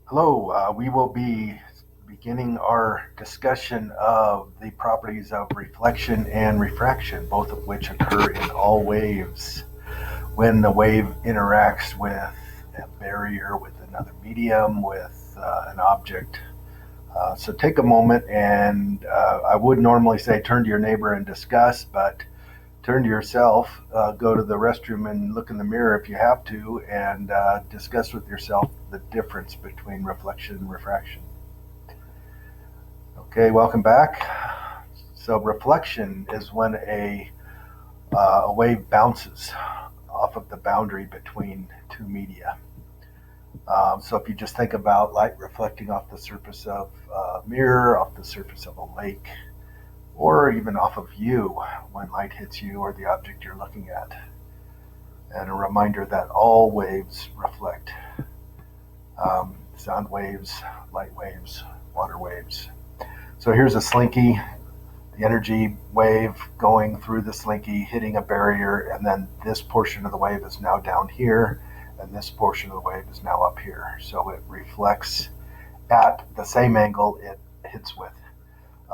Hello, we will be beginning our discussion of the properties of reflection and refraction, both of which occur in all waves. When the wave interacts with a barrier, with another medium, with an object. So take a moment and I would normally say turn to your neighbor and discuss, but turn to yourself, go to the restroom and look in the mirror if you have to, and discuss with yourself the difference between reflection and refraction. Okay, welcome back. So, reflection is when a wave bounces off of the boundary between two media. So, if you just think about light reflecting off the surface of a mirror, off the surface of a lake, or even off of you when light hits you or the object you're looking at. And a reminder that all waves reflect sound waves, light waves, water waves. So here's a slinky, the energy wave going through the slinky, hitting a barrier, and then this portion of the wave is now down here, and this portion of the wave is now up here. So it reflects at the same angle it hits with.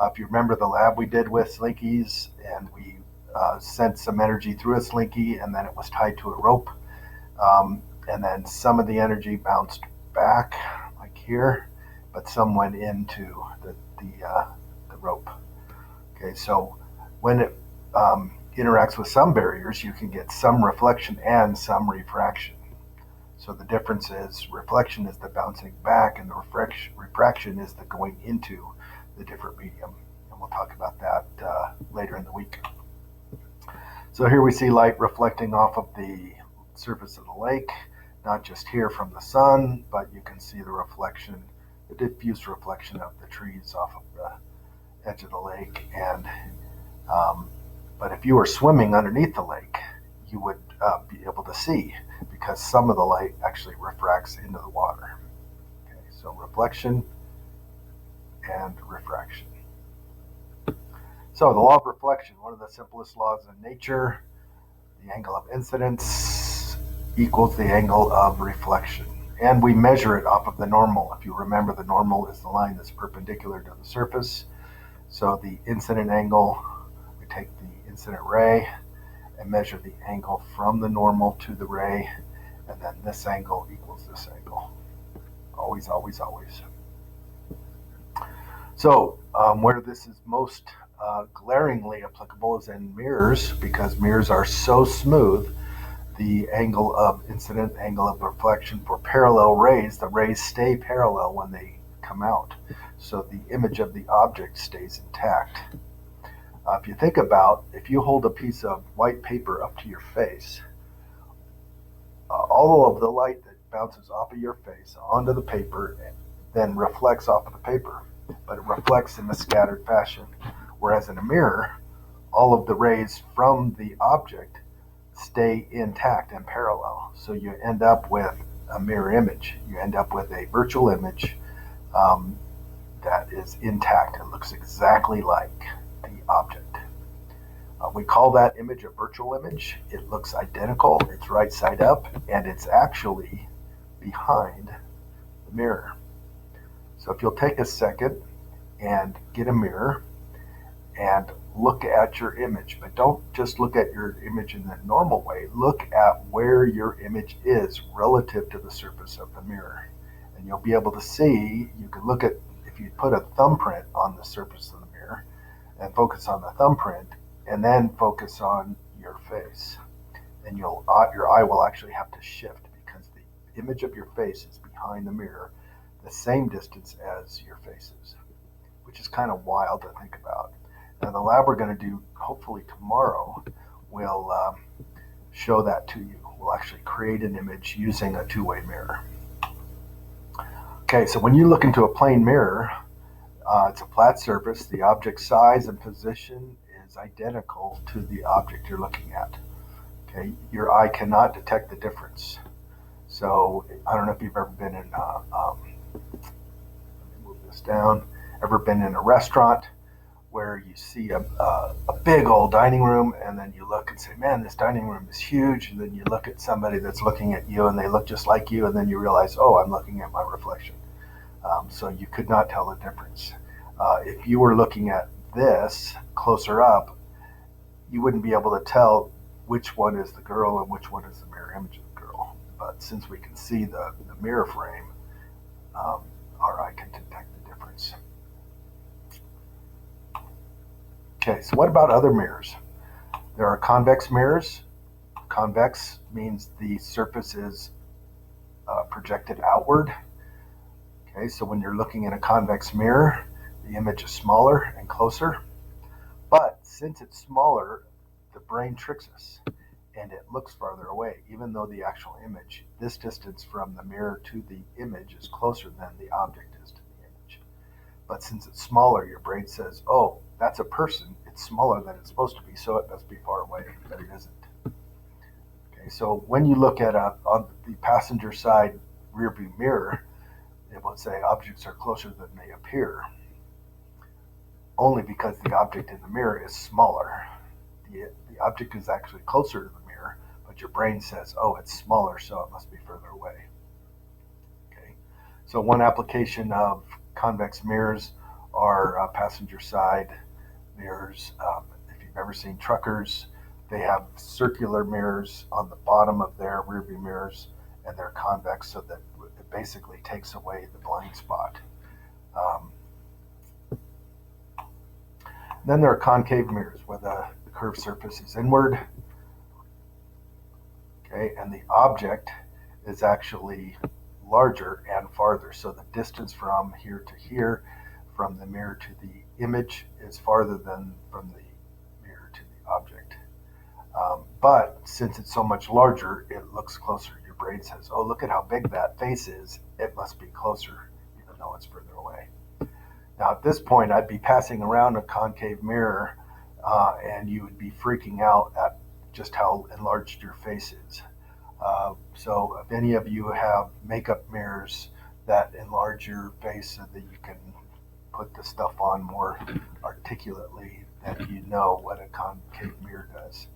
If you remember the lab we did with slinkies, and we sent some energy through a slinky, and then it was tied to a rope, and then some of the energy bounced back, like here, but some went into the rope. Okay, so when it interacts with some barriers, you can get some reflection and some refraction. So the difference is reflection is the bouncing back, and the refraction is the going into the different medium. And we'll talk about that later in the week. So here we see light reflecting off of the surface of the lake, not just here from the sun, but you can see the reflection, the diffuse reflection of the trees off of the edge of the lake. And but if you were swimming underneath the lake, you would be able to see because some of the light actually refracts into the water. Okay, so reflection and refraction. So the law of reflection, one of the simplest laws in nature, the angle of incidence equals the angle of reflection. And we measure it off of the normal. If you remember, the normal is the line that's perpendicular to the surface. So the incident angle, we take the incident ray and measure the angle from the normal to the ray, and then this angle equals this angle. Always, always, always. So where this is most glaringly applicable is in mirrors, because mirrors are so smooth. The angle of incident, angle of reflection for parallel rays, the rays stay parallel when they come out. So the image of the object stays intact. If you think about, if you hold a piece of white paper up to your face, all of the light that bounces off of your face onto the paper then reflects off of the paper, but it reflects in a scattered fashion. Whereas in a mirror, all of the rays from the object stay intact and parallel. So you end up with a mirror image. You end up with a virtual image that is intact and looks exactly like the object. We call that image a virtual image. It looks identical, it's right side up, and it's actually behind the mirror. So if you'll take a second and get a mirror and look at your image, but don't just look at your image in the normal way. Look at where your image is relative to the surface of the mirror. And you'll be able to see, you can look at, if you put a thumbprint on the surface of the mirror and focus on the thumbprint, and then focus on your face. And your eye will actually have to shift because the image of your face is behind the mirror the same distance as your face is, which is kind of wild to think about. Now, the lab we're going to do, hopefully tomorrow, will show that to you. We'll actually create an image using a two-way mirror. Okay, so when you look into a plane mirror, it's a flat surface. The object size and position is identical to the object you're looking at. Okay, your eye cannot detect the difference. So I don't know if you've ever been in, let me move this down, ever been in a restaurant where you see a big old dining room, and then you look and say, man, this dining room is huge. And then you look at somebody that's looking at you and they look just like you, and then you realize, oh, I'm looking at my reflection. So you could not tell the difference. If you were looking at this closer up, you wouldn't be able to tell which one is the girl and which one is the mirror image of the girl. But since we can see the mirror frame, um, our eye can detect the difference. Okay, so what about other mirrors? There are convex mirrors. Convex means the surface is projected outward. Okay, so when you're looking in a convex mirror, the image is smaller and closer. But since it's smaller, the brain tricks us and it looks farther away, even though the actual image, this distance from the mirror to the image is closer than the object is to the image. But since it's smaller, your brain says, oh, that's a person. It's smaller than it's supposed to be, so it must be far away, but it isn't. Okay, so when you look at on the passenger side rear view mirror, it will say objects are closer than they appear, only because the object in the mirror is smaller. The object is actually closer to the mirror, but your brain says, oh, it's smaller, so it must be further away. Okay, so one application of convex mirrors are passenger side mirrors. If you've ever seen truckers, they have circular mirrors on the bottom of their rearview mirrors, and they're convex, so that it basically takes away the blind spot. Then there are concave mirrors where the curved surface is inward, okay, and the object is actually larger and farther. So the distance from here to here, from the mirror to the image, is farther than from the mirror to the object. But since it's so much larger, it looks closer. Your brain says, oh, look at how big that face is. It must be closer, even though it's further away. Now, at this point, I'd be passing around a concave mirror, and you would be freaking out at just how enlarged your face is. So, if any of you have makeup mirrors that enlarge your face so that you can put the stuff on more articulately, then you know what a concave mirror does.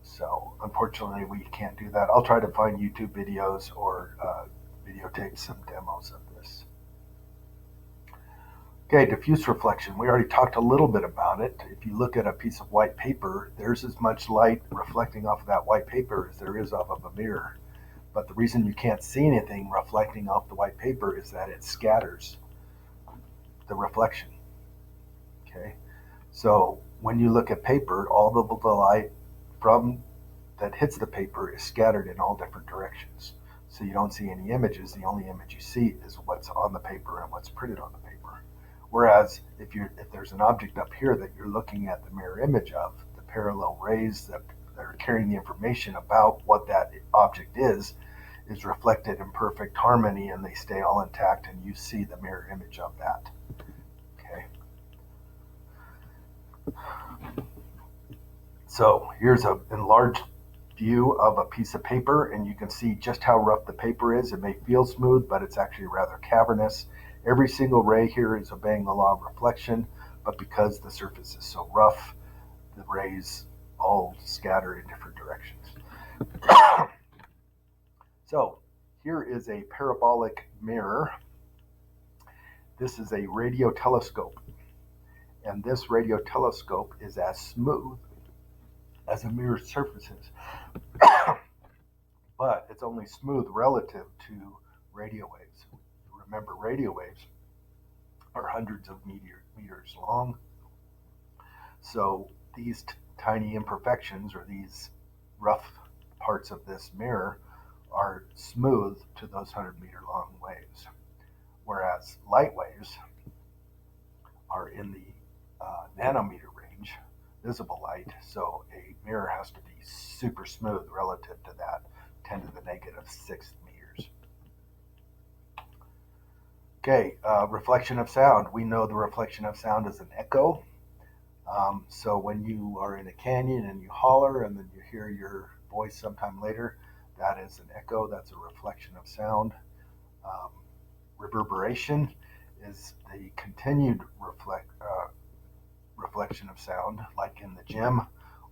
So, unfortunately, we can't do that. I'll try to find YouTube videos or videotape some demos of this. Okay, diffuse reflection. We already talked a little bit about it. If you look at a piece of white paper, there's as much light reflecting off of that white paper as there is off of a mirror. But the reason you can't see anything reflecting off the white paper is that it scatters the reflection. Okay, so when you look at paper, all the light from that hits the paper is scattered in all different directions. So you don't see any images. The only image you see is what's on the paper and what's printed on the paper. Whereas if there's an object up here that you're looking at the mirror image of, the parallel rays that are carrying the information about what that object is reflected in perfect harmony, and they stay all intact, and you see the mirror image of that. Okay. So here's an enlarged view of a piece of paper, and you can see just how rough the paper is. It may feel smooth, but it's actually rather cavernous. Every single ray here is obeying the law of reflection, but because the surface is so rough, the rays all scatter in different directions. So here is a parabolic mirror. This is a radio telescope, and this radio telescope is as smooth as a mirror's surface is. But it's only smooth relative to radio waves. Remember, radio waves are hundreds of meters long. So these tiny imperfections, or these rough parts of this mirror, are smooth to those 100-meter long waves. Whereas light waves are in the nanometer range, visible light, so a mirror has to be super smooth relative to that 10 to the negative 6th meters. Okay, reflection of sound. We know the reflection of sound is an echo. So when you are in a canyon and you holler and then you hear your voice sometime later, that is an echo. That's a reflection of sound. Reverberation is the continued reflection of sound, like in the gym,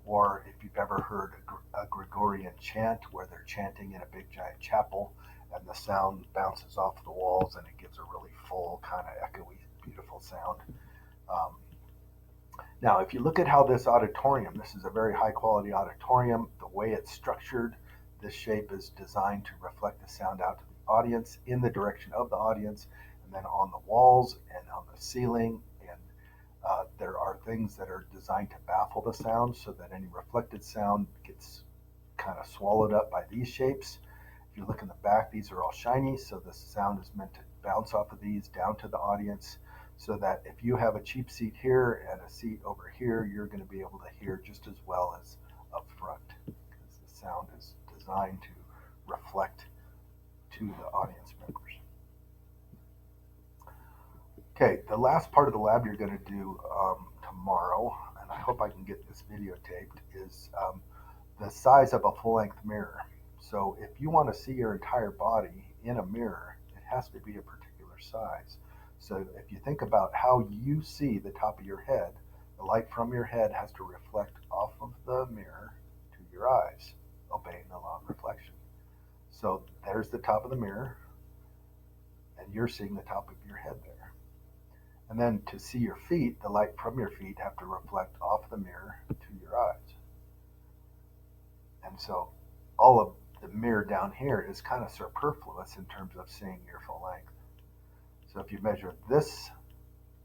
or if you've ever heard a Gregorian chant where they're chanting in a big giant chapel and the sound bounces off the walls, and it gives a really full, kind of echoey, beautiful sound. Um, Now, if you look at how this auditorium, this is a very high quality auditorium, the way it's structured, this shape is designed to reflect the sound out to the audience in the direction of the audience, and then on the walls and on the ceiling. And there are things that are designed to baffle the sound so that any reflected sound gets kind of swallowed up by these shapes. If you look in the back, these are all shiny, so the sound is meant to bounce off of these down to the audience, so that if you have a cheap seat here and a seat over here, you're going to be able to hear just as well as up front, because the sound is designed to reflect to the audience members. Okay, the last part of the lab you're going to do tomorrow, and I hope I can get this videotaped, is the size of a full-length mirror. So if you want to see your entire body in a mirror, it has to be a particular size. So if you think about how you see the top of your head, the light from your head has to reflect off of the mirror to your eyes, obeying the law of reflection. So there's the top of the mirror, and you're seeing the top of your head there. And then to see your feet, the light from your feet have to reflect off the mirror to your eyes. And so all of the mirror down here is kind of superfluous in terms of seeing your full length. So if you measure this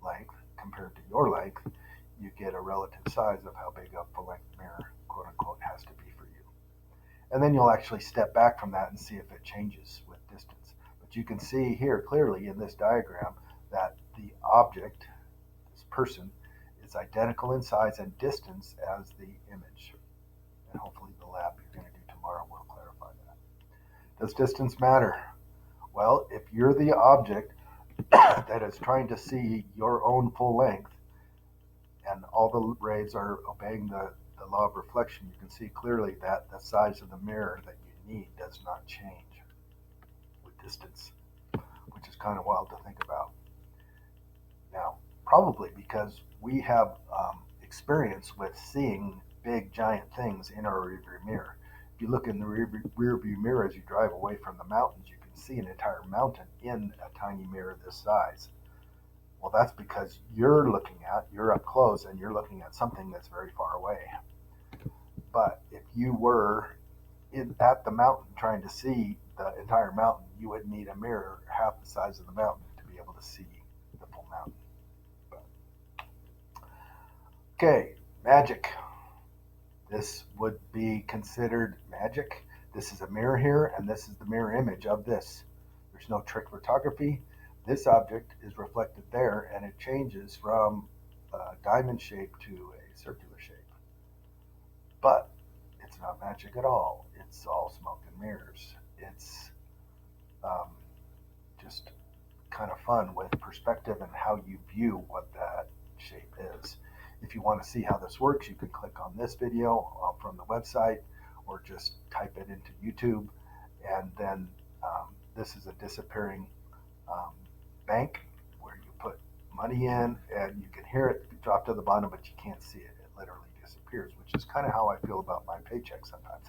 length compared to your length, you get a relative size of how big a full length mirror, quote unquote, has to be for you. And then you'll actually step back from that and see if it changes with distance. But you can see here clearly in this diagram that the object, this person, is identical in size and distance as the image. And hopefully the lab you're going to do tomorrow will clarify that. Does distance matter? Well, if you're the object that is trying to see your own full length and all the rays are obeying the law of reflection, you can see clearly that the size of the mirror that you need does not change with distance, which is kind of wild to think about. Now, probably because we have experience with seeing big giant things in our rearview mirror. If you look in the rearview mirror as you drive away from the mountains, you can see an entire mountain in a tiny mirror this size. Well, that's because you're up close and you're looking at something that's very far away. But if you were at the mountain trying to see the entire mountain, you would need a mirror half the size of the mountain to be able to see the full mountain. Okay, magic. This would be considered magic. This is a mirror here, and this is the mirror image of this. There's no trick photography. This object is reflected there, and it changes from a diamond shape to a circular shape. But it's not magic at all. It's all smoke and mirrors. It's just kind of fun with perspective and how you view what that shape is. If you want to see how this works, you can click on this video from the website or just type it into YouTube. And then this is a disappearing bank where you put money in and you can hear it drop to the bottom, but you can't see it. It literally disappears, which is kind of how I feel about my paycheck sometimes.